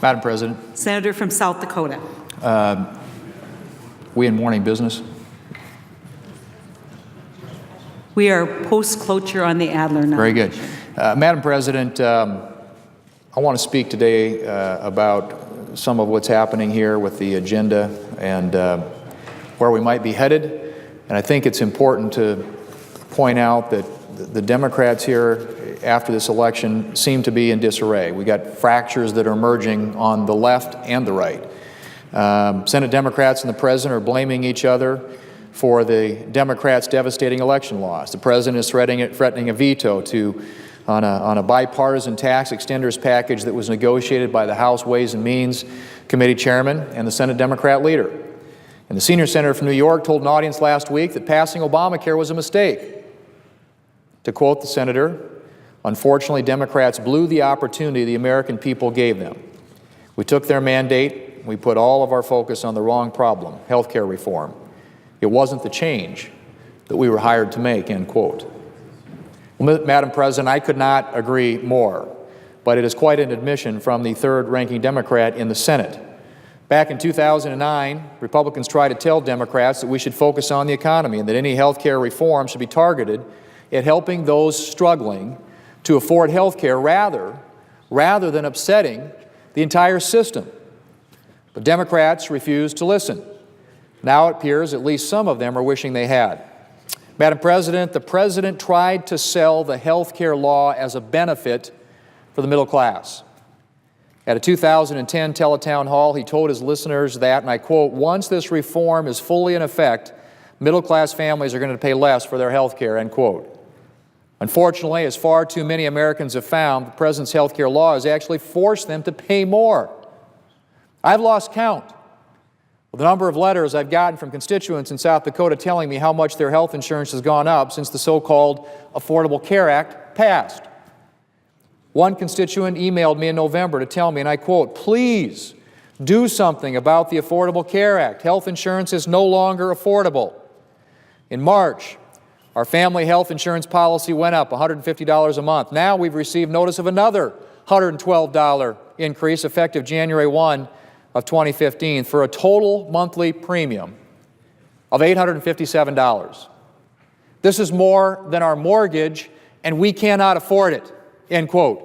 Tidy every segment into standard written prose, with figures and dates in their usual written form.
Madam President. Senator from South Dakota. We in morning business? We are post-cloture on the Adler nomination. Very good. Madam President, I want to speak today about some of what's happening here with the agenda and where we might be headed. And I think it's important to point out that the Democrats here after this election seem to be in disarray. We got fractures that are emerging on the left and the right. Senate Democrats and the President are blaming each other for the Democrats' devastating election loss. The President is threatening a veto on a bipartisan tax extenders package that was negotiated by the House Ways and Means Committee Chairman and the Senate Democrat leader. And the senior senator from New York told an audience last week that passing Obamacare was a mistake. To quote the senator, "Unfortunately, Democrats blew the opportunity the American people gave them. We took their mandate, we put all of our focus on the wrong problem, health care reform. It wasn't the change that we were hired to make," end quote. Well, Madam President, I could not agree more, but it is quite an admission from the third-ranking Democrat in the Senate. Back in 2009, Republicans tried to tell Democrats that we should focus on the economy and that any health care reform should be targeted at helping those struggling to afford health care rather than upsetting the entire system. But Democrats refused to listen. Now it appears at least some of them are wishing they had. Madam President, the President tried to sell the health care law as a benefit for the middle class. At a 2010 teletown hall, he told his listeners that, and I quote, "Once this reform is fully in effect, middle-class families are going to pay less for their health care," end quote. Unfortunately, as far too many Americans have found, the President's health care law has actually forced them to pay more. I've lost count of the number of letters I've gotten from constituents in South Dakota telling me how much their health insurance has gone up since the so-called Affordable Care Act passed. One constituent emailed me in November to tell me, and I quote, "Please do something about the Affordable Care Act. Health insurance is no longer affordable." In March, our family health insurance policy went up $150 a month. Now we've received notice of another $112 increase effective January 1 of 2015 for a total monthly premium of $857. This is more than our mortgage, and we cannot afford it, end quote.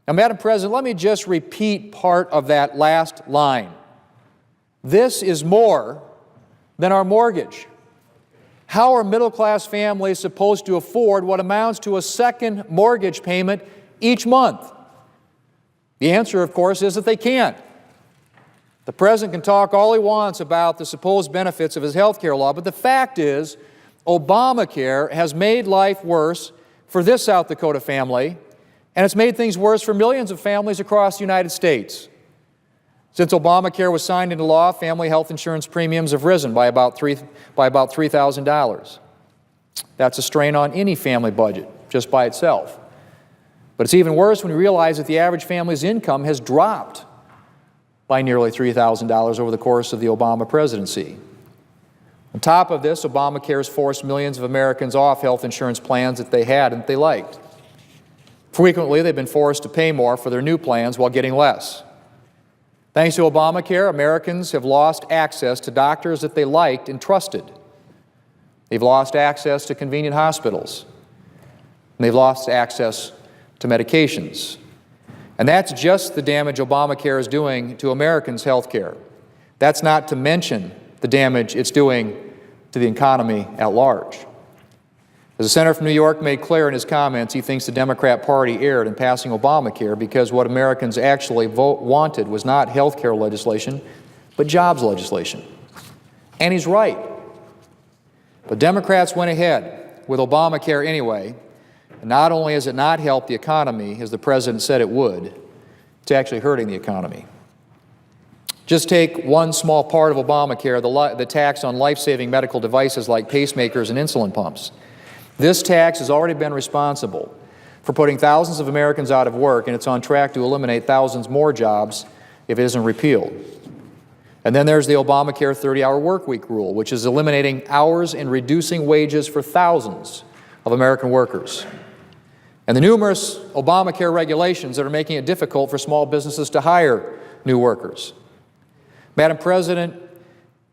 Now, Madam President, let me just repeat part of that last line. This is more than our mortgage. How are middle-class families supposed to afford what amounts to a second mortgage payment each month? The answer, of course, is that they can't. The President can talk all he wants about the supposed benefits of his health care law, but the fact is Obamacare has made life worse for this South Dakota family, and it's made things worse for millions of families across the United States. Since Obamacare was signed into law, family health insurance premiums have risen by about $3,000. That's a strain on any family budget just by itself. But it's even worse when you realize that the average family's income has dropped by nearly $3,000 over the course of the Obama presidency. On top of this, Obamacare has forced millions of Americans off health insurance plans that they had and that they liked. Frequently, they've been forced to pay more for their new plans while getting less. Thanks to Obamacare, Americans have lost access to doctors that they liked and trusted. They've lost access to convenient hospitals. And they've lost access to medications. And that's just the damage Obamacare is doing to Americans' health care. That's not to mention the damage it's doing to the economy at large. As the senator from New York made clear in his comments, he thinks the Democrat Party erred in passing Obamacare because what Americans actually wanted was not health care legislation, but jobs legislation. And he's right. But Democrats went ahead with Obamacare anyway, and not only has it not helped the economy, as the President said it would, it's actually hurting the economy. Just take one small part of Obamacare, the tax on life-saving medical devices like pacemakers and insulin pumps. This tax has already been responsible for putting thousands of Americans out of work, and it's on track to eliminate thousands more jobs if it isn't repealed. And then there's the Obamacare 30-hour workweek rule, which is eliminating hours and reducing wages for thousands of American workers. and the numerous ObamaCare regulations that are making it difficult for small businesses to hire new workers. Madam President,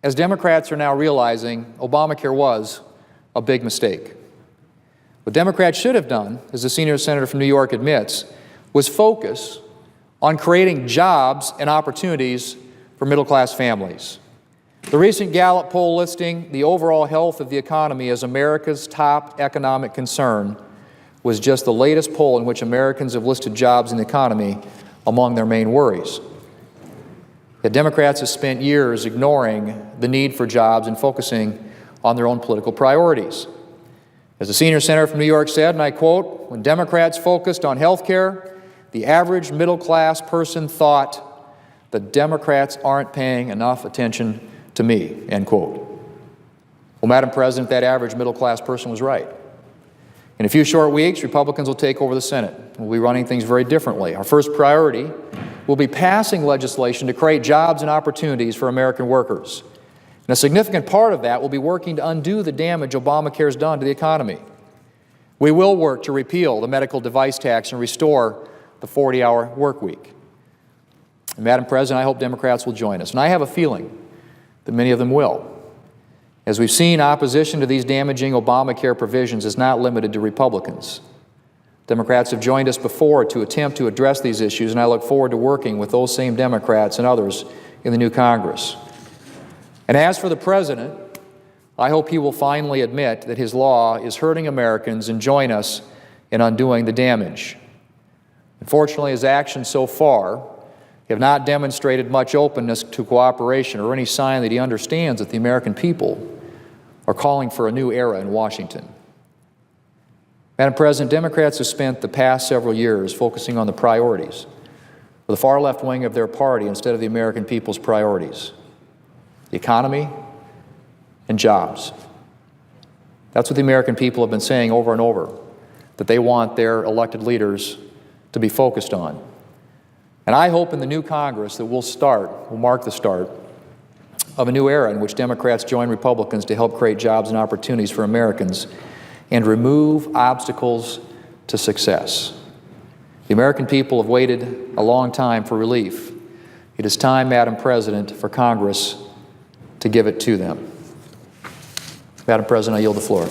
as Democrats are now realizing, Obamacare was a big mistake. What Democrats should have done, as the senior senator from New York admits, was focus on creating jobs and opportunities for middle-class families. The recent Gallup poll listing the overall health of the economy as America's top economic concern was just the latest poll in which Americans have listed jobs in the economy among their main worries. Yet Democrats have spent years ignoring the need for jobs and focusing on their own political priorities. As the senior senator from New York said, and I quote, "When Democrats focused on health care, the average middle-class person thought the Democrats aren't paying enough attention to me," end quote. Well, Madam President, that average middle-class person was right. In a few short weeks, Republicans will take over the Senate. We'll be running things very differently. Our first priority will be passing legislation to create jobs and opportunities for American workers. And a significant part of that will be working to undo the damage Obamacare has done to the economy. We will work to repeal the medical device tax and restore the 40-hour work week. And Madam President, I hope Democrats will join us. And I have a feeling that many of them will. As we've seen, opposition to these damaging Obamacare provisions is not limited to Republicans. Democrats have joined us before to attempt to address these issues, and I look forward to working with those same Democrats and others in the new Congress. And as for the President, I hope he will finally admit that his law is hurting Americans and join us in undoing the damage. Unfortunately, his actions so far have not demonstrated much openness to cooperation or any sign that he understands that the American people are calling for a new era in Washington. Madam President, Democrats have spent the past several years focusing on the priorities of the far left wing of their party instead of the American people's priorities: the economy and jobs. That's what the American people have been saying over and over, that they want their elected leaders to be focused on. And I hope in the new Congress that we'll mark the start of a new era in which Democrats join Republicans to help create jobs and opportunities for Americans and remove obstacles to success. The American people have waited a long time for relief. It is time, Madam President, for Congress to give it to them. Madam President, I yield the floor.